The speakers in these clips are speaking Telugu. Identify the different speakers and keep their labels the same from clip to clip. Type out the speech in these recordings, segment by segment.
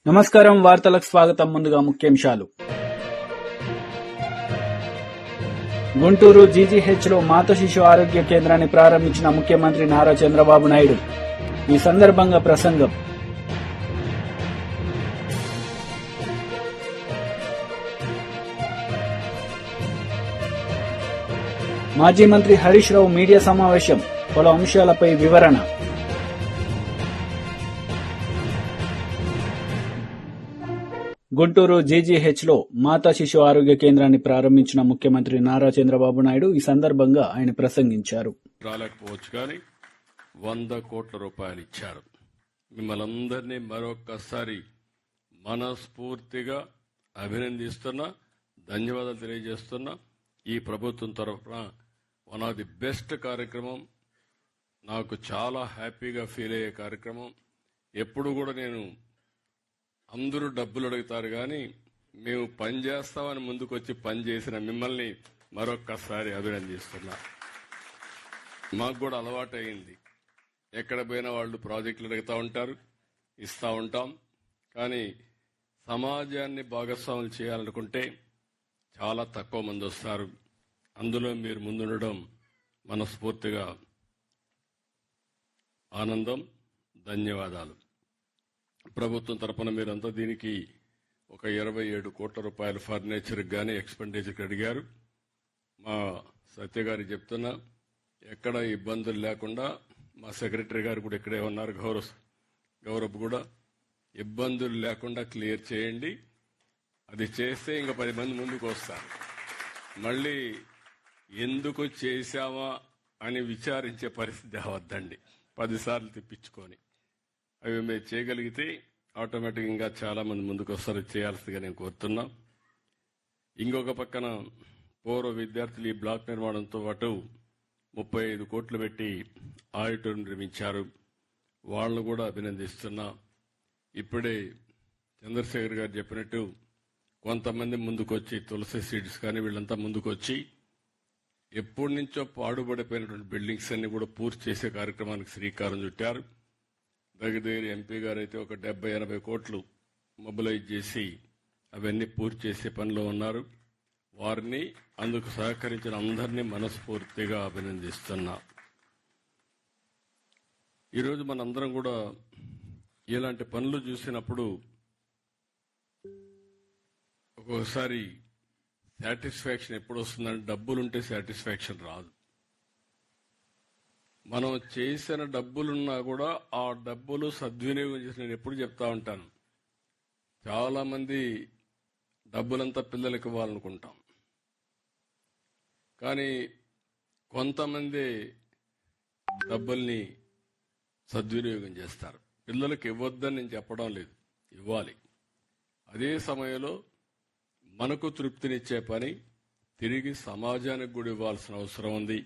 Speaker 1: నమస్కారం. వార్తలకు స్వాగతం. ముందుగా ముఖ్యాంశాలు. గుంటూరు జీజీహెచ్లో మాత శిశు ఆరోగ్య కేంద్రాన్ని ప్రారంభించిన ముఖ్యమంత్రి నారా చంద్రబాబు నాయుడు. ఈ సందర్భంగా ప్రసంగం. మాజీ మంత్రి హరీష్ రావు మీడియా సమావేశం. పలు అంశాలపై వివరణ. గుంటూరు జీజీహెచ్లో మాతా శిశు ఆరోగ్య కేంద్రాన్ని ప్రారంభించిన ముఖ్యమంత్రి నారా చంద్రబాబు నాయుడు. ఈ సందర్భంగా ఆయన ప్రసంగించారు.
Speaker 2: రాలేకపోవచ్చు కానీ 100 కోట్ల రూపాయలు ఇచ్చారు. మిమ్మల్ని అందరినీ మరొక్కసారి మనస్ఫూర్తిగా అభినందిస్తున్నా, ధన్యవాదాలు తెలియజేస్తున్నా. ఈ ప్రభుత్వం తరఫున వన్ ఆఫ్ ది బెస్ట్ కార్యక్రమం, నాకు చాలా హ్యాపీగా ఫీల్ అయ్యే కార్యక్రమం. ఎప్పుడు కూడా నేను అందరూ డబ్బులు అడుగుతారు కానీ మేము పని చేస్తామని ముందుకొచ్చి పని చేసిన మిమ్మల్ని మరొక్కసారి అభినందిస్తున్నా. మాకు కూడా అలవాటు అయింది, ఎక్కడ పోయినా వాళ్ళు ప్రాజెక్టులు అడుగుతూ ఉంటారు, ఇస్తూ ఉంటాం. కానీ సమాజాన్ని భాగస్వాములు చేయాలనుకుంటే చాలా తక్కువ మంది వస్తారు. అందులో మీరు ముందుండడం మనస్ఫూర్తిగా ఆనందం, ధన్యవాదాలు. ప్రభుత్వం తరపున మీరంతా దీనికి ఒక 27 కోట్ల రూపాయల ఫర్నిచర్కి కానీ ఎక్స్పెండిచర్కి అడిగారు. మా సత్య గారికి చెప్తున్నా, ఎక్కడ ఇబ్బందులు లేకుండా, మా సెక్రటరీ గారు కూడా ఇక్కడే ఉన్నారు, గౌరవ్ కూడా, ఇబ్బందులు లేకుండా క్లియర్ చేయండి. అది చేస్తే ఇంకా 10 మంది ముందుకు వస్తారు. మళ్ళీ ఎందుకు చేశామా అని విచారించే పరిస్థితి అవద్దండి. 10 సార్లు తెప్పించుకొని అవి మేము చేయగలిగితే ఆటోమేటిక్ ఇంకా చాలా మంది ముందుకు వస్తారు. చేయాల్సిందిగా నేను కోరుతున్నా. ఇంకొక పక్కన పూర్వ విద్యార్థులు ఈ బ్లాక్ నిర్మాణంతో పాటు 35 కోట్లు పెట్టి ఆడిటోరియం నిర్మించారు. వాళ్ళను కూడా అభినందిస్తున్నా. ఇప్పుడే చంద్రశేఖర్ గారు చెప్పినట్టు కొంతమంది ముందుకొచ్చి, తులసి సీడ్స్ కానీ వీళ్ళంతా ముందుకొచ్చి ఎప్పటి నుంచో పాడుబడిపోయినటువంటి బిల్డింగ్స్ అన్ని కూడా పూర్తి చేసే కార్యక్రమానికి శ్రీకారం చుట్టారు. దగ్గర ఎంపీ గారు అయితే ఒక 70-80 కోట్లు మొబిలైజ్ చేసి అవన్నీ పూర్తి చేసే పనిలో ఉన్నారు. వారిని, అందుకు సహకరించిన అందరినీ మనస్ఫూర్తిగా అభినందిస్తున్నా. ఈరోజు మనందరం కూడా ఇలాంటి పనులు చూసినప్పుడు ఒక్కొక్కసారి సాటిస్ఫాక్షన్ ఎప్పుడు వస్తుందంటే, డబ్బులుంటే సాటిస్ఫాక్షన్ రాదు. మనం చేసిన డబ్బులున్నా కూడా ఆ డబ్బులు సద్వినియోగం చేసి, నేను ఎప్పుడు చెప్తా ఉంటాను, చాలా మంది డబ్బులంతా పిల్లలకి ఇవ్వాలనుకుంటాం, కానీ కొంతమంది డబ్బుల్ని సద్వినియోగం చేస్తారు. పిల్లలకి ఇవ్వద్దని నేను చెప్పడం లేదు, ఇవ్వాలి. అదే సమయంలో మనకు తృప్తినిచ్చే పని తిరిగి సమాజానికి కూడా ఇవ్వాల్సిన అవసరం ఉంది.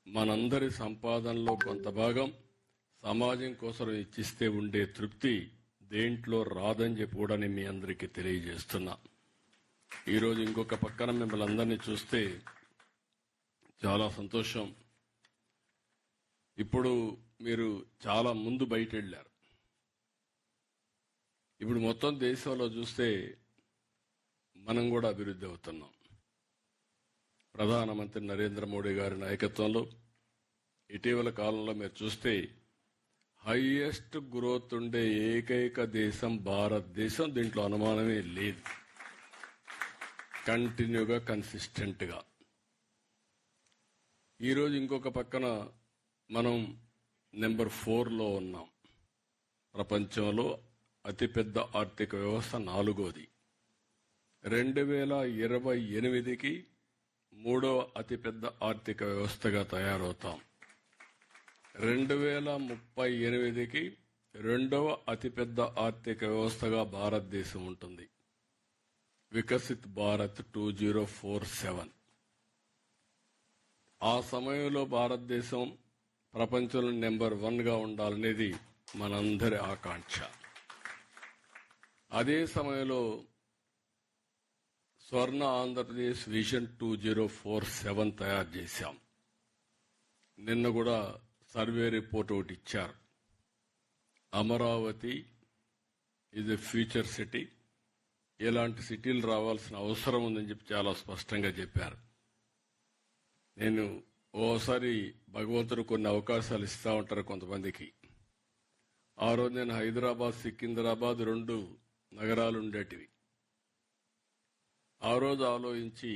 Speaker 2: మనందరి సంపాదనలో కొంత భాగం సమాజం కోసం ఇచ్చిస్తే ఉండే తృప్తి దేంట్లో రాదని చెప్పి కూడా నేను మీ అందరికీ తెలియజేస్తున్నా. ఈరోజు ఇంకొక పక్కన మిమ్మల్ని అందరినీ చూస్తే చాలా సంతోషం. ఇప్పుడు మీరు చాలా ముందు బయట వెళ్ళారు. ఇప్పుడు మొత్తం దేశంలో చూస్తే మనం కూడా అభివృద్ధి అవుతున్నాం. ప్రధానమంత్రి నరేంద్ర మోడీ గారి నాయకత్వంలో ఇటీవల కాలంలో మీరు చూస్తే హైయెస్ట్ గ్రోత్ ఉండే ఏకైక దేశం భారతదేశం. దీంట్లో అనుమానమే లేదు. కంటిన్యూగా, కన్సిస్టెంట్గా. ఈరోజు ఇంకొక పక్కన మనం నెంబర్ 4లో ఉన్నాం. ప్రపంచంలో అతిపెద్ద ఆర్థిక వ్యవస్థ 4వది. 2028కి 3వ అతిపెద్ద ఆర్థిక వ్యవస్థగా తయారవుతాం. 2038కి 2వ అతిపెద్ద ఆర్థిక వ్యవస్థగా భారతదేశం ఉంటుంది. వికసిత్ భారత్ 2047. ఆ సమయంలో భారతదేశం ప్రపంచంలో నెంబర్ 1గా ఉండాలనేది మనందరి ఆకాంక్ష. అదే సమయంలో స్వర్ణ ఆంధ్రప్రదేశ్ విజన్ 2047 తయారు చేశాం. నిన్న కూడా సర్వే రిపోర్ట్ ఒకటి ఇచ్చారు. అమరావతి ఇది ఫ్యూచర్ సిటీ, ఇలాంటి సిటీలు రావాల్సిన అవసరం ఉందని చెప్పి చాలా స్పష్టంగా చెప్పారు. నేను ఓసారి భగవంతుడు కొన్ని అవకాశాలు ఇస్తూ ఉంటారు కొంతమందికి. ఆ రోజు నేను హైదరాబాద్, సికింద్రాబాద్ 2 నగరాలు ఉండేటివి. ఆ రోజు ఆలోచించి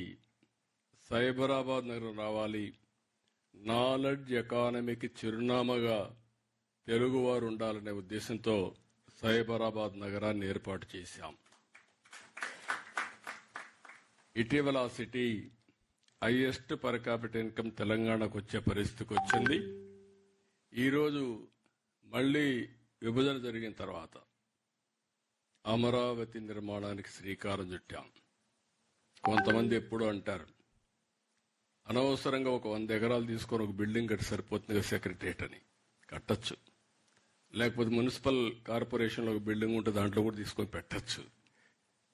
Speaker 2: సైబరాబాద్ నగరం రావాలి, నాలెడ్జ్ ఎకానమీకి చిరునామాగా తెలుగువారు ఉండాలనే ఉద్దేశంతో సైబరాబాద్ నగరాన్ని ఏర్పాటు చేశాం. ఇటీవల ఆ city highest per capital income తెలంగాణకు వచ్చే పరిస్థితికి వచ్చింది. ఈరోజు మళ్లీ విభజన జరిగిన తర్వాత అమరావతి నిర్మాణానికి శ్రీకారం చుట్టాం. కొంతమంది ఎప్పుడూ అంటారు, అనవసరంగా ఒక 100 ఎకరాలు తీసుకొని ఒక బిల్డింగ్ కట్టి సరిపోతుంది సెక్రటరియట్ అని. కట్టచ్చు, లేకపోతే మున్సిపల్ కార్పొరేషన్లో ఒక బిల్డింగ్ ఉంటే దాంట్లో కూడా తీసుకొని పెట్టచ్చు.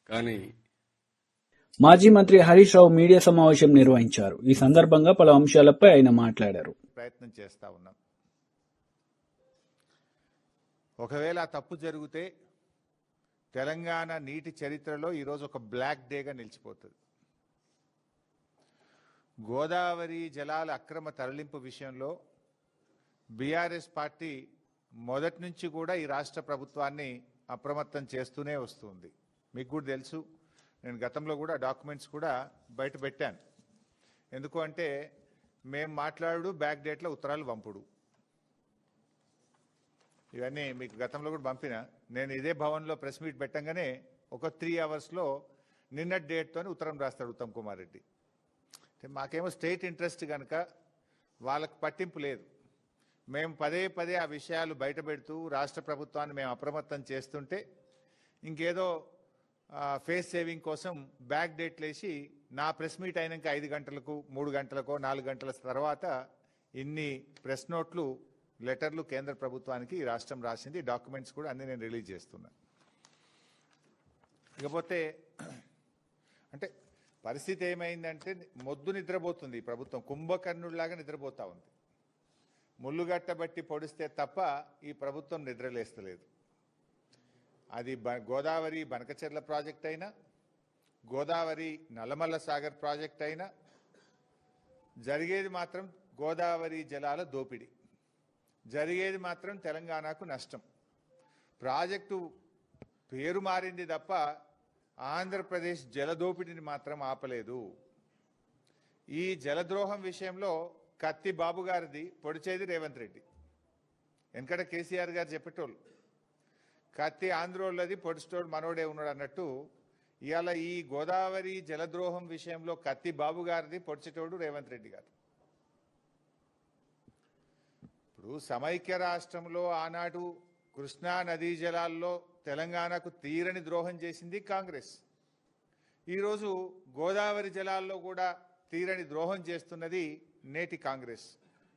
Speaker 2: కానీ
Speaker 1: మాజీ మంత్రి హరీష్ రావు మీడియా సమావేశం నిర్వహించారు. ఈ సందర్భంగా పలు అంశాలపై ఆయన మాట్లాడారు.
Speaker 3: ప్రయత్నం చేస్తా ఉన్నాం. ఒకవేళ తప్పు జరిగితే తెలంగాణ నీటి చరిత్రలో ఈరోజు ఒక బ్లాక్ డేగా నిలిచిపోతుంది. గోదావరి జలాల అక్రమ తరలింపు విషయంలో బీఆర్ఎస్ పార్టీ మొదటి నుంచి కూడా ఈ రాష్ట్ర ప్రభుత్వాన్ని అప్రమత్తం చేస్తూనే వస్తుంది. మీకు కూడా తెలుసు, నేను గతంలో కూడా డాక్యుమెంట్స్ కూడా బయట పెట్టాను. ఎందుకు అంటే మేము మాట్లాడు బ్యాక్ డేట్లో ఉత్తరాలు పంపుడు, ఇవన్నీ మీకు గతంలో కూడా పంపిన. నేను ఇదే భవన్లో ప్రెస్ మీట్ పెట్టంగానే ఒక 3 అవర్స్లో నిన్నటి డేట్తో ఉత్తరం రాస్తాడు ఉత్తమ్ కుమార్ రెడ్డి. మాకేమో స్టేట్ ఇంట్రెస్ట్ కనుక వాళ్ళకు పట్టింపు లేదు. మేము పదే పదే ఆ విషయాలు బయట పెడుతూ రాష్ట్ర ప్రభుత్వాన్ని మేము అప్రమత్తం చేస్తుంటే ఇంకేదో ఫేస్ సేవింగ్ కోసం బ్యాక్ డేట్లు వేసి నా ప్రెస్ మీట్ అయినాక 5 గంటలకు 3 గంటలకో 4 గంటల తర్వాత ఇన్ని ప్రెస్ నోట్లు లెటర్లు కేంద్ర ప్రభుత్వానికి ఈ రాష్ట్రం రాసింది. డాక్యుమెంట్స్ కూడా అన్ని నేను రిలీజ్ చేస్తున్నా. ఇకపోతే అంటే పరిస్థితి ఏమైందంటే మొద్దు నిద్రపోతుంది ఈ ప్రభుత్వం, కుంభకర్ణుడిలాగా నిద్రపోతా ఉంది. ముళ్ళుగట్టబట్టి పొడిస్తే తప్ప ఈ ప్రభుత్వం నిద్రలేస్తలేదు. అది గోదావరి బనకచెర్ల ప్రాజెక్ట్ అయినా, గోదావరి నల్లమల్ల సాగర్ ప్రాజెక్ట్ అయినా జరిగేది మాత్రం గోదావరి జలాల దోపిడీ, జరిగేది మాత్రం తెలంగాణకు నష్టం. ప్రాజెక్టు పేరు మారింది తప్ప ఆంధ్రప్రదేశ్ జలదోపిడిని మాత్రం ఆపలేదు. ఈ జలద్రోహం విషయంలో కత్తి బాబు గారిది, పొడిచేది రేవంత్ రెడ్డి. వెనకట కేసీఆర్ గారు చెప్పేటోళ్ళు కత్తి ఆంధ్రోళ్ళది, పొడిచేటోడు మనోడే ఉన్నాడు అన్నట్టు ఇవాళ ఈ గోదావరి జలద్రోహం విషయంలో కత్తి బాబు గారిది, పొడిచేటోడు రేవంత్ రెడ్డి గారు. ఇప్పుడు సమైక్య రాష్ట్రంలో ఆనాడు కృష్ణా నదీ జలాల్లో తెలంగాణకు తీరని ద్రోహం చేసింది కాంగ్రెస్. ఈరోజు గోదావరి జలాల్లో కూడా తీరని ద్రోహం చేస్తున్నది నేటి కాంగ్రెస్.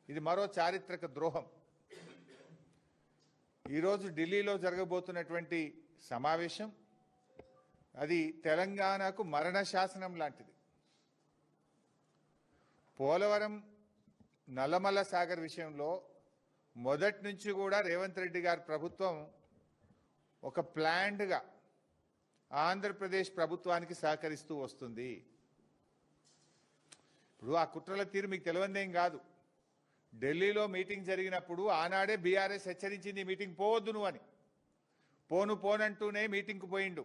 Speaker 3: ఇది మరో చారిత్రక ద్రోహం. ఈరోజు ఢిల్లీలో జరగబోతున్నటువంటి సమావేశం అది తెలంగాణకు మరణ శాసనం లాంటిది. పోలవరం నల్లమల్ల సాగర్ విషయంలో మొదటి నుంచి కూడా రేవంత్ రెడ్డి గారి ప్రభుత్వం ఒక ప్లాన్డ్గా ఆంధ్రప్రదేశ్ ప్రభుత్వానికి సహకరిస్తూ వస్తుంది. ఇప్పుడు ఆ కుట్రల తీరు మీకు తెలియదేం కాదు. ఢిల్లీలో మీటింగ్ జరిగినప్పుడు ఆనాడే బీఆర్ఎస్ హెచ్చరించింది మీటింగ్ పోవద్దు నువ్వు అని. పోనంటూనే మీటింగ్కు పోయిండు.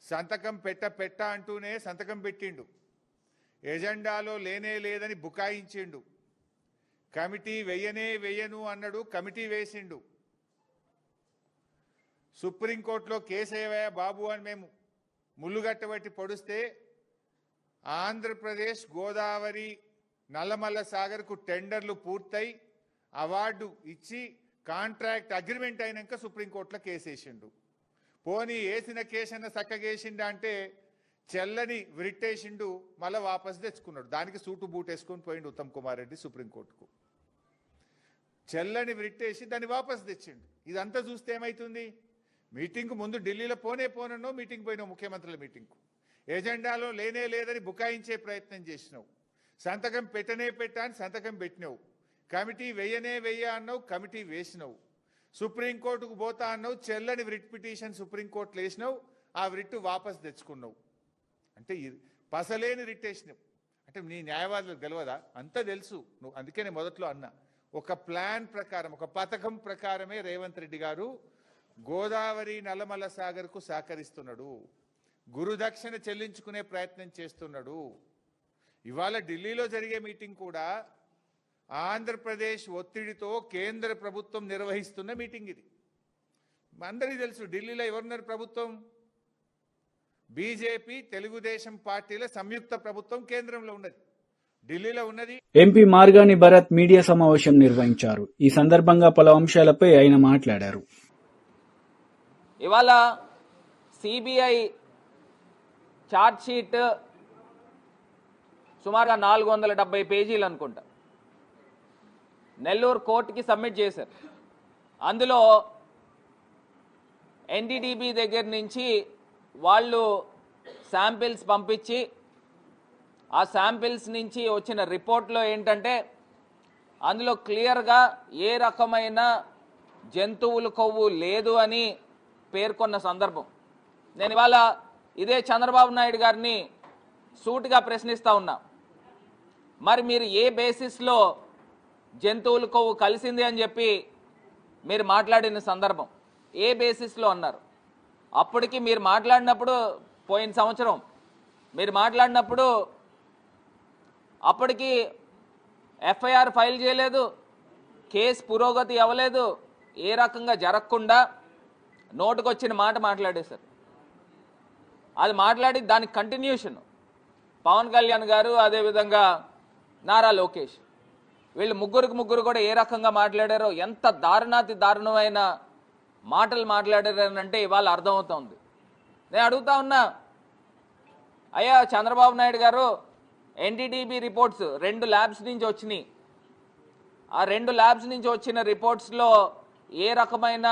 Speaker 3: సంతకం పెట్ట అంటూనే సంతకం పెట్టిండు. ఎజెండాలో లేనే లేదని బుకాయించిండు. కమిటీ వెయ్యను అన్నాడు, కమిటీ వేసిండు. సుప్రీంకోర్టులో కేసేవయ్య బాబు అని మేము ముళ్ళుగట్టబట్టి పొడిస్తే ఆంధ్రప్రదేశ్ గోదావరి నల్లమల్ల సాగర్కు టెండర్లు పూర్తయి అవార్డు ఇచ్చి కాంట్రాక్ట్ అగ్రిమెంట్ అయినాక సుప్రీంకోర్టులో కేసేసిండు. పోనీ వేసిన కేసన్న చక్కగేసిండు అంటే చెల్లని విరిట్టేసిండు, మళ్ళీ వాపసు తెచ్చుకున్నాడు. దానికి సూటు బూట్ వేసుకొని పోయిండు ఉత్తమ్ కుమార్ రెడ్డి సుప్రీంకోర్టుకు. చెల్లని విరిట్టేసి దాన్ని వాపసు తెచ్చిండు. ఇదంతా చూస్తే ఏమవుతుంది? మీటింగ్కు ముందు ఢిల్లీలో పోనన్నో మీటింగ్ పోయినావు, ముఖ్యమంత్రుల మీటింగ్కు. ఎజెండాలో లేనే లేదని బుకాయించే ప్రయత్నం చేసినావు. సంతకం పెట్టని సంతకం పెట్టినావు. కమిటీ వెయ్య అన్నావు, కమిటీ వేసినావు. సుప్రీంకోర్టుకు పోతా అన్నావు, చెల్లని రిట్ పిటిషన్ సుప్రీంకోర్టులో వేసినావు, ఆ రిట్ వాపస్ తెచ్చుకున్నావు. అంటే పసలేని రిట్ వేసినావు. అంటే నీ న్యాయవాదులకు తెలియదా? అంతా తెలుసు నువ్వు. అందుకే నేను మొదట్లో అన్నా, ఒక ప్లాన్ ప్రకారం, ఒక పథకం ప్రకారమే రేవంత్ రెడ్డి గారు గోదావరి నల్లమల్ల సాగర్కు సహకరిస్తున్నాడు, గురుదక్షిణ చెల్లించుకునే ప్రయత్నం చేస్తున్నాడు. ఇవాళ ఢిల్లీలో జరిగే మీటింగ్ కూడా ఆంధ్రప్రదేశ్ ఒత్తిడితో కేంద్ర ప్రభుత్వం నిర్వహిస్తున్న మీటింగ్ ఇది. అందరికీ తెలుసు ఢిల్లీలో ఎవరున్నారు ప్రభుత్వం? బీజేపీ తెలుగుదేశం పార్టీల సంయుక్త ప్రభుత్వం కేంద్రంలో ఉన్నది, ఢిల్లీలో ఉన్నది.
Speaker 1: ఎంపీ మార్గాని భరత్ మీడియా సమావేశం నిర్వహించారు. ఈ సందర్భంగా పలు అంశాలపై ఆయన మాట్లాడారు.
Speaker 4: ఇవాళ సిబిఐ ఛార్జ్ షీట్ సుమారుగా 470 పేజీలు అనుకుంటా నెల్లూరు కోర్టుకి సబ్మిట్ చేశారు. అందులో ఎన్డీడీబీ దగ్గర నుంచి వాళ్ళు శాంపిల్స్ పంపించి, ఆ శాంపిల్స్ నుంచి వచ్చిన రిపోర్ట్లో ఏంటంటే అందులో క్లియర్గా ఏ రకమైన జంతువుల కొవ్వు లేదు అని పేర్కొన్న సందర్భం. నేను ఇవాళ ఇదే చంద్రబాబు నాయుడు గారిని సూటిగా ప్రశ్నిస్తా ఉన్నా, మరి మీరు ఏ బేసిస్లో జంతువుల కొవ్వు కలిసింది అని చెప్పి మీరు మాట్లాడిన సందర్భం ఏ బేసిస్లో అన్నారు? అప్పటికి మీరు మాట్లాడినప్పుడు, పోయిన సంవత్సరం మీరు మాట్లాడినప్పుడు అప్పటికి ఎఫ్ఐఆర్ ఫైల్ చేయలేదు, కేసు పురోగతి అవ్వలేదు, ఏ రకంగా జరగకుండా నోటుకొచ్చిన మాట మాట్లాడేశారు. అది మాట్లాడి దానికి కంటిన్యూషన్ పవన్ కళ్యాణ్ గారు, అదేవిధంగా నారా లోకేష్, వీళ్ళు ముగ్గురు కూడా ఏ రకంగా మాట్లాడారో, ఎంత దారుణాతి దారుణమైన మాటలు మాట్లాడారనంటే ఇవాళ అర్థమవుతోంది. నేను అడుగుతా ఉన్నా, అయ్యా చంద్రబాబు నాయుడు గారు, ఎన్డీడీబీ రిపోర్ట్స్ 2 ల్యాబ్స్ నుంచి వచ్చినాయి. ఆ 2 ల్యాబ్స్ నుంచి వచ్చిన రిపోర్ట్స్లో ఏ రకమైన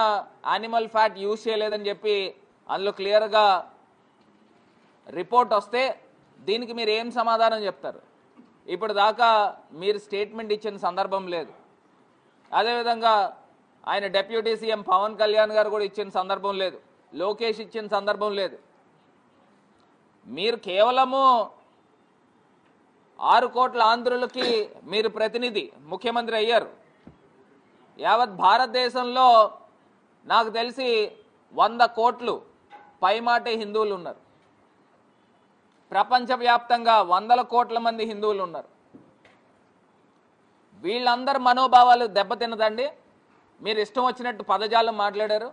Speaker 4: యానిమల్ ఫ్యాట్ యూజ్ చేయలేదని చెప్పి అందులో క్లియర్గా రిపోర్ట్ వస్తే దీనికి మీరు ఏం సమాధానం చెప్తారు? ఇప్పుడు దాకా మీరు స్టేట్మెంట్ ఇచ్చిన సందర్భం లేదు. అదేవిధంగా ఆయన డిప్యూటీ సీఎం పవన్ కళ్యాణ్ గారు కూడా ఇచ్చిన సందర్భం లేదు, లోకేష్ ఇచ్చిన సందర్భం లేదు. మీరు కేవలము 6 కోట్ల ఆంధ్రులకి మీరు ప్రతినిధి, ముఖ్యమంత్రి అయ్యారు. యావత్ భారతదేశంలో నాకు తెలిసి 100 కోట్లు పైమాటే హిందువులు ఉన్నారు. ప్రపంచవ్యాప్తంగా 100 కోట్ల మంది హిందువులు ఉన్నారు. వీళ్ళందరి మనోభావాలు దెబ్బతిన్నదండి? మీరు ఇష్టం వచ్చినట్టు పదజాలం మాట్లాడారు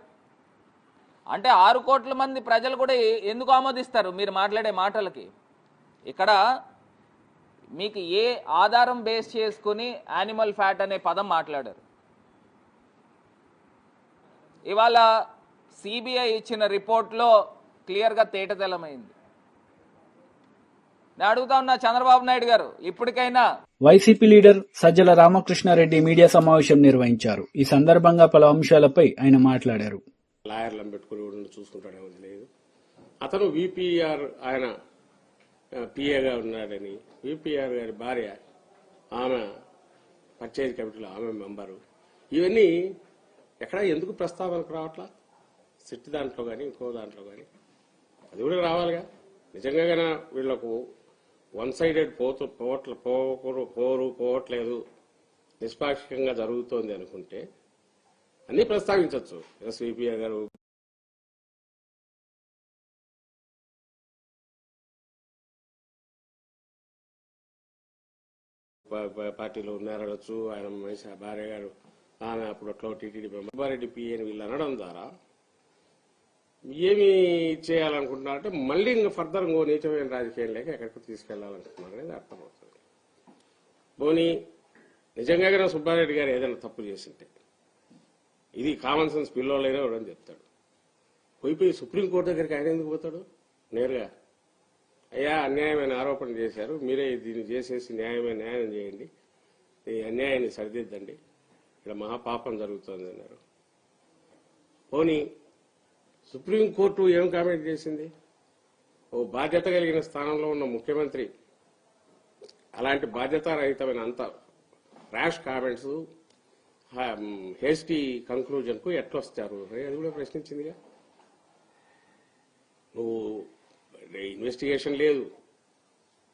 Speaker 4: అంటే 6 కోట్ల మంది ప్రజలు కూడా ఎందుకు ఆమోదిస్తారు మీరు మాట్లాడే మాటలకి? ఇక్కడ మీకు ఏ ఆధారం బేస్ చేసుకుని యానిమల్ ఫ్యాట్ అనే పదం మాట్లాడారు? ఇవాళ సిబిఐ ఇచ్చిన రిపోర్ట్లో క్లియర్గా తేటతెల్లమైంది. నేను అడుగుతా ఉన్నా చంద్రబాబు నాయుడు గారు, ఇప్పటికైనా.
Speaker 1: YCP leader Sajjala Ramakrishna Reddy media సమావేశం నిర్వహించారు. ఈ సందర్భంగా పలు అంశాలపై ఆయన మాట్లాడారు.
Speaker 5: లాయర్లను పెట్టుకుని చూసుకుంటాడేమో తెలియదు. అతను విపిఆర్, ఆయన పిఏగా ఉన్నాడని, విపిఆర్ గారి భార్య, ఆమె పంచాయతీ కమిటీలో ఆమె మెంబరు. ఇవన్నీ ఎక్కడ ఎందుకు ప్రస్తావనకు రావట్లా? సిట్ దాంట్లో కానీ ఇంకో దాంట్లో కానీ అది కూడా రావాలిగా. నిజంగా వీళ్లకు 1 సైడెడ్ పోవట్లేదు, నిష్పాక్షికంగా జరుగుతోంది అనుకుంటే అన్ని ప్రస్తావించవచ్చు. ఎస్విపిఆర్ గారు పార్టీలో ఉన్నారనొచ్చు, ఆయన భార్య గారు ఆమె అప్పుడట్లో టీటీడీ సుబ్బారెడ్డి పిఏని వీళ్ళు అనడం ద్వారా ఏమి చేయాలనుకుంటున్నారంటే మళ్ళీ ఇంకా ఫర్దర్ ఇంకో నీచమైన రాజకీయం లేక ఎక్కడికి తీసుకెళ్లాలనుకుంటున్నారు అనేది అర్థమవుతుంది. పోనీ నిజంగా సుబ్బారెడ్డి గారు ఏదైనా తప్పు చేసింటే ఇది కామన్ సెన్స్ పిల్లోలైనా ఇవ్వడం చెప్తాడు. పోయిపోయి సుప్రీంకోర్టు దగ్గరికి ఆయన ఎందుకు పోతాడు? నేరుగా అయ్యా అన్యాయమైన ఆరోపణ చేశారు, మీరే దీన్ని చేసేసి న్యాయం చేయండి, ఈ అన్యాయాన్ని సరిదిద్దండి, ఇక్కడ మహాపాపం జరుగుతోంది అన్నారు. పోనీ సుప్రీంకోర్టు ఏం కామెంట్ చేసింది? ఓ బాధ్యత కలిగిన స్థానంలో ఉన్న ముఖ్యమంత్రి అలాంటి బాధ్యతారహితమైన అంత ర్యాష్ కామెంట్స్, హేస్టీ కంక్లూజన్కు ఎట్లొస్తారు అది కూడా ప్రశ్నించిందిగా. నువ్వు ఇన్వెస్టిగేషన్ లేదు,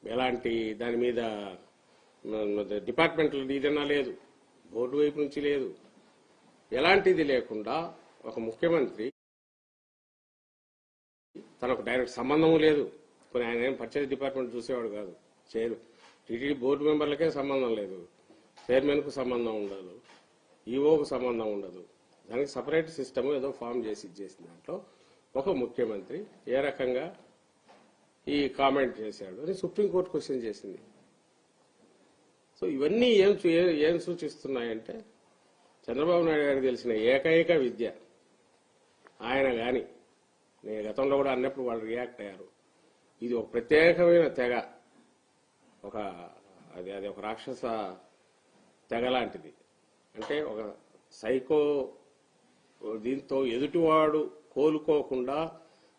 Speaker 5: ఎలాంటి దాని మీద డిపార్ట్మెంటల్ ఇదన్నా లేదు, బోర్డు వైపు నుంచి లేదు, ఎలాంటిది లేకుండా ఒక ముఖ్యమంత్రి తనకు డైరెక్ట్ సంబంధం లేదు. కొన్ని ఆయన ఏం పర్చేజ్ డిపార్ట్మెంట్ చూసేవాడు కాదు, చేయరు. టీటీడీ బోర్డు మెంబర్లకే సంబంధం లేదు, చైర్మన్కు సంబంధం ఉండదు, ఈఓకు సంబంధం ఉండదు. దానికి సపరేట్ సిస్టమ్ ఏదో ఫామ్ చేసి ఇచ్చేసిన దాంట్లో ఒక ముఖ్యమంత్రి ఏ రకంగా ఈ కామెంట్ చేశాడు అని సుప్రీంకోర్టు క్వశ్చన్ చేసింది. సో ఇవన్నీ ఏం సూచిస్తున్నాయంటే చంద్రబాబు నాయుడు గారికి తెలిసిన ఏకైక విద్య ఆయన గాని, నేను గతంలో కూడా అన్నప్పుడు వాళ్ళు రియాక్ట్ అయ్యారు, ఇది ఒక ప్రత్యేకమైన తెగ, అది ఒక రాక్షస తెగ లాంటిది. అంటే ఒక సైకో, దీంతో ఎదుటివాడు కోలుకోకుండా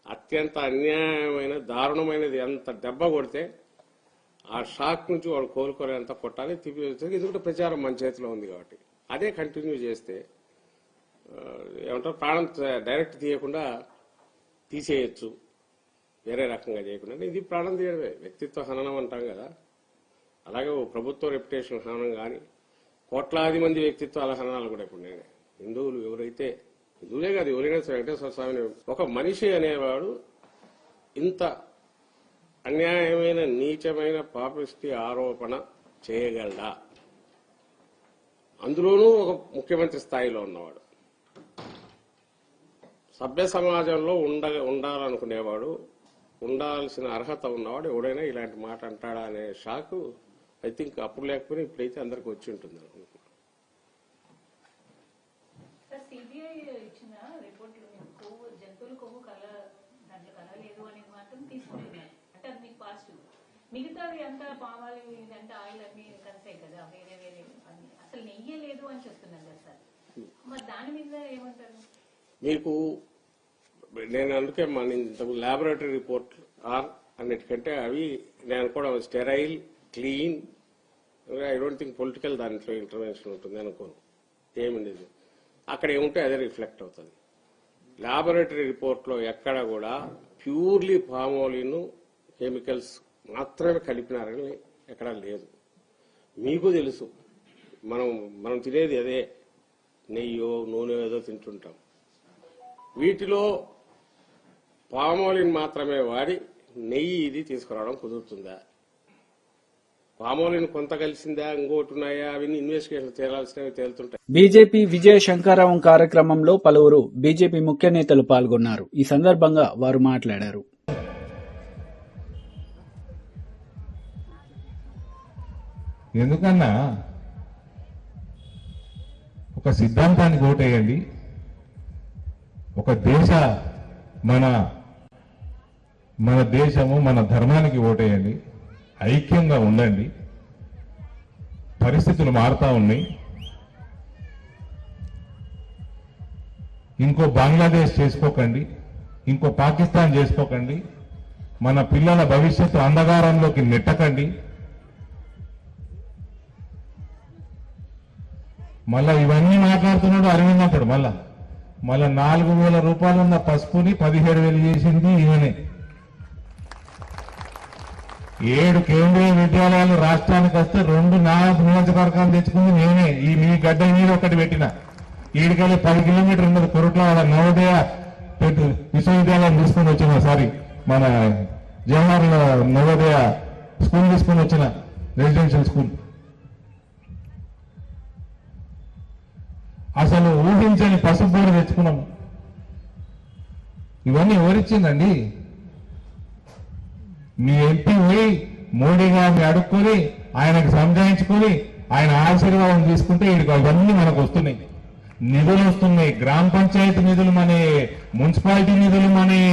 Speaker 5: అత్యంత అన్యాయమైన దారుణమైనది ఎంత దెబ్బ కొడితే ఆ షాక్ నుంచి వాడు కోలుకోలేంత కొట్టాలి, తిప్పి. ఎందుకంటే ప్రచారం మన చేతిలో ఉంది కాబట్టి అదే కంటిన్యూ చేస్తే ఏమంటారు, ప్రాణం డైరెక్ట్ తీయకుండా తీసేయచ్చు, వేరే రకంగా చేయకుండా. ఇది ప్రాణం తీయడమే, వ్యక్తిత్వ హననం అంటాం కదా. అలాగే ప్రభుత్వ రెప్యుటేషన్ హననం కానీ, కోట్లాది మంది వ్యక్తిత్వాల హననాలు కూడా. ఇప్పుడు నేను హిందువులు ఎవరైతే, హిందువులే కాదు ఎవరైనా వెంకటేశ్వర స్వామిని, ఒక మనిషి అనేవాడు ఇంత అన్యాయమైన నీచమైన పాపిష్టి ఆరోపణ చేయగలడా, అందులోనూ ఒక ముఖ్యమంత్రి స్థాయిలో ఉన్నవాడు, సభ్య సమాజంలో ఉండాలనుకునేవాడు, ఉండాల్సిన అర్హత ఉన్నవాడు ఎవడైనా ఇలాంటి మాట అంటాడా అనే షాక్ ఐ థింక్ అప్పుడు లేకపోయినా ఇప్పుడైతే అందరికి వచ్చి ఉంటుంది అనుకుంటున్నాను.
Speaker 6: సిబిఐ ఇచ్చిన రిపోర్ట్లు జంతువుల కొవ్వు దాంట్లో కలలేదు అనేది మాత్రం తీసుకుంటున్నారు, అంటే అది మీకు పాజిటివ్. మిగతాది అంతా పామాలు ఇదంతా ఆయిల్ అన్ని కలిసాయి కదా, వేరే వేరే అసలు నెయ్యే లేదు అని చెప్తున్నారు కదా సార్, మరి దాని మీద ఏమంటారు?
Speaker 5: మీకు నేను అందుకే మన ల్యాబొరేటరీ రిపోర్ట్ అన్నిటికంటే అవి నేను కూడా sterile, clean, I don't think political దాంట్లో ఇంటర్వెన్షన్ ఉంటుంది అనుకోను. ఏముండేది అక్కడ ఏముంటే అదే రిఫ్లెక్ట్ అవుతుంది. ల్యాబొరేటరీ రిపోర్ట్లో ఎక్కడ కూడా ప్యూర్లీ పామోలిన్ కెమికల్స్ మాత్రమే కలిపినారని ఎక్కడా లేదు. మీకు తెలుసు, మనం తినేది అదే, నెయ్యో నూనె ఏదో తింటుంటాం. వీటిలో పామోలిన్ మాత్రమే వాడి నెయ్యి ఇది తీసుకురావడం కుదురుతుందా? పామోలిన్ కొంత కలిసిందా, ఇంకోటి ఉన్నాయా, అవన్నీ ఇన్వెస్టిగేషన్ తేలాల్సినవి తేలుతుంటాయి.
Speaker 1: బీజేపీ విజయ శంకరరావు కార్యక్రమంలో పలువురు బీజేపీ ముఖ్య నేతలు పాల్గొన్నారు. ఈ సందర్భంగా వారు మాట్లాడారు.
Speaker 7: ఎందుకన్నా ఒక సిద్ధాంతానికి ఓటేయండి, ఒక మన దేశము మన ధర్మానికి ఓటేయండి, ఐక్యంగా ఉండండి. పరిస్థితులు మారుతా ఉన్నాయి. ఇంకో బంగ్లాదేశ్ చేసుకోకండి, ఇంకో పాకిస్తాన్ చేసుకోకండి, మన పిల్లల భవిష్యత్తు అంధకారంలోకి నెట్టకండి. మళ్ళా ఇవన్నీ మాట్లాడుతున్నాడు అరవింద్ అంటాడు. మళ్ళా 4,000 రూపాయలు ఉన్న పసుపుని 17,000 చేసింది ఈమెనే. 7 కేంద్రీయ విద్యాలయాలు రాష్ట్రానికి వస్తే 2 నియోజకవర్గాలు తెచ్చుకుంది నేనే. మీ గడ్డ మీద ఒకటి పెట్టిన. ఈడికెళ్ళి 10 కిలోమీటర్లు ఉన్నది కొరట్లో నవోదయ విశ్వవిద్యాలయం తీసుకుని వచ్చిన, సారీ మన జవహర్ నవోదయ స్కూల్ తీసుకుని వచ్చిన, రెసిడెన్షియల్ స్కూల్. అసలు ఊహించని పసుపు బోర్డు తెచ్చుకున్నాము. ఇవన్నీ ఎవరిచ్చిందండి? మీ ఎంపీ పోయి మోడీ గారిని అడుక్కొని ఆయనకు సంజాయించుకొని ఆయన ఆశీర్వాదం తీసుకుంటే ఇవన్నీ మనకు వస్తున్నాయి. నిధులు వస్తున్నాయి, గ్రామ పంచాయతీ నిధులు మనే, మున్సిపాలిటీ నిధులు మనే.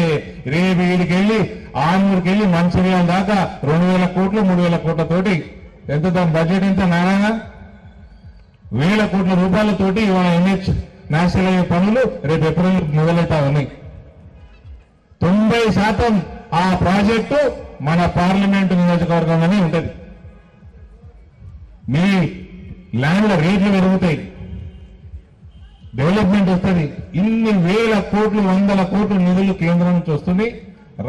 Speaker 7: రేపు వీడికెళ్ళి ఆనూరుకెళ్ళి మంచిర్యాల దాకా 2,000 కోట్లు 3,000 కోట్లతోటి, ఎంత దాని బడ్జెట్ ఎంత నారాయణ, 1,000 కోట్ల రూపాయలతోటి ఇవాళ NH నేషనల్ హైవే పనులు రేపు ఏప్రిల్ మొదలవుతా ఉన్నాయి. 90% ఆ ప్రాజెక్టు మన పార్లమెంటు నియోజకవర్గంలోనే ఉంటుంది. మీ ల్యాండ్ల రేట్లు పెరుగుతాయి, డెవలప్మెంట్ వస్తుంది. ఇన్ని వేల కోట్లు, వందల కోట్ల నిధులు కేంద్రం నుంచి వస్తుంది.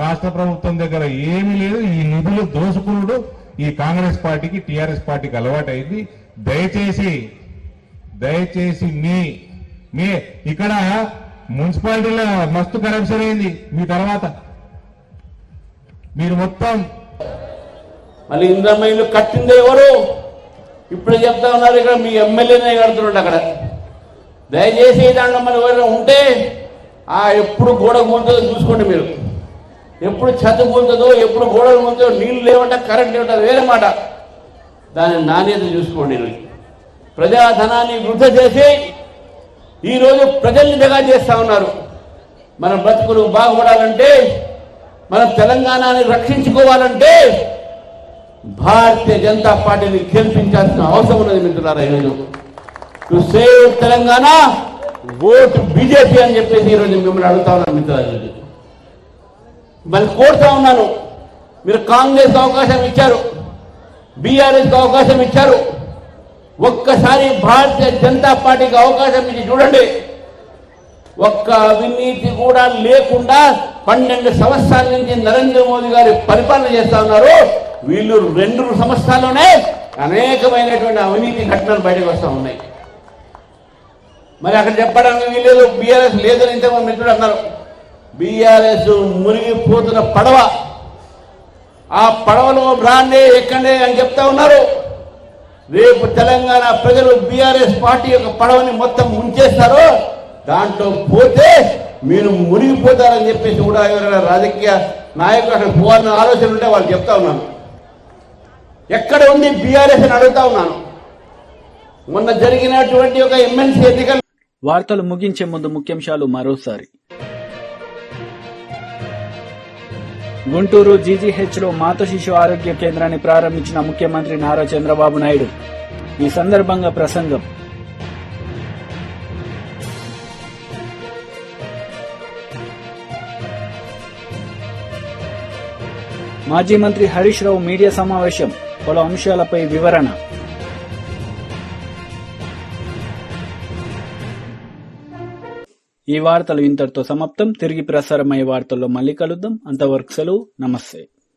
Speaker 7: రాష్ట్ర ప్రభుత్వం దగ్గర ఏమీ లేదు. ఈ నిధులు దోసుకునుడు ఈ కాంగ్రెస్ పార్టీకి, టీఆర్ఎస్ పార్టీకి అలవాటు అయింది. దయచేసి మీ ఇక్కడ మున్సిపాలిటీలో మస్తు కరప్షన్ అయింది. మీ తర్వాత మీరు మొత్తం
Speaker 8: మళ్ళీ ఇందిరమ్మ ఇల్లు కట్టింది ఎవరు? ఇప్పుడు చెప్తా ఉన్నారు ఇక్కడ మీ ఎమ్మెల్యేనే కడుతున్నాడు అక్కడ. దయచేసి దాంట్లో మన ఎవరైనా ఉంటే ఎప్పుడు గోడ కూలుతుందో చూసుకోండి. మీరు ఎప్పుడు ఛత్తు కూలుతుందో, ఎప్పుడు గోడలు కూలుతుందో, నీళ్లు లేవంట, కరెంట్ లేవంట, వేరే మాట. దాని నాణ్యత చూసుకోండి. ప్రజాధనాన్ని వృధా చేసి ఈరోజు ప్రజల్ని దగా చేస్తా ఉన్నారు. మన బ్రతుకులు బాగుపడాలంటే, మన తెలంగాణని రక్షించుకోవాలంటే భారతీయ జనతా పార్టీని గెలిపించాల్సిన అవసరం ఉన్నది మిత్రులారా. ఈరోజు to save Telangana vote BJP అని చెప్పేసి ఈరోజు మిమ్మల్ని అడుగుతా ఉన్నాను మిత్రులారా. మరి కోరుతా ఉన్నాను, మీరు కాంగ్రెస్ అవకాశం ఇచ్చారు, బీఆర్ఎస్కి అవకాశం ఇచ్చారు. ఒక్కసారి భారతీయ జనతా పార్టీకి అవకాశం ఇచ్చి చూడండి. ఒక్క అవినీతి కూడా లేకుండా 12 సంవత్సరాల నుంచి నరేంద్ర మోదీ గారి పరిపాలన చేస్తా ఉన్నారు. వీళ్ళు 2 సంవత్సరాల్లోనే అనేకమైనటువంటి అవినీతి ఘటనలు బయటకు వస్తూ ఉన్నాయి. మరి అక్కడ చెప్పడానికి వీళ్ళు బీఆర్ఎస్ లేదని ఇంతమంది మిత్రులు అన్నారు. బీఆర్ఎస్ మునిగిపోతున్న పడవ, ఆ పడవలో రాండే ఎక్కండి అని చెప్తా ఉన్నారు. రేపు తెలంగాణ ప్రజలు బీఆర్ఎస్ పార్టీ యొక్క పడవని మొత్తం ముంచేస్తారో, దాంట్లో పోతే మీరు మునిగిపోతారని చెప్పేసి కూడా ఎవరైనా రాజకీయ నాయకులు అక్కడ పోవాలన్న ఆలోచన ఉంటే వాళ్ళు చెప్తా ఉన్నాను. ఎక్కడ ఉంది బీఆర్ఎస్ అని అడుగుతా ఉన్నాను. మొన్న జరిగినటువంటి ఒక ఎమ్మెల్సీ ఎన్నికలు.
Speaker 1: వార్తలు ముగించే ముందు ముఖ్యాంశాలు మరోసారి. గుంటూరు జీజీహెచ్లో మాత శిశు ఆరోగ్య కేంద్రాన్ని ప్రారంభించిన ముఖ్యమంత్రి నారా చంద్రబాబు నాయుడు. ఈ సందర్భంగా ప్రసంగం. మాజీ మంత్రి హరీష్ రావు మీడియా సమావేశం, పలు అంశాలపై వివరణ. ఈ వార్తలు ఇంతటితో సమాప్తం. తిరిగి ప్రసారమయ్యే వార్తల్లో మళ్ళీ కలుద్దాం. అంతవరకు సెలవు. నమస్తే.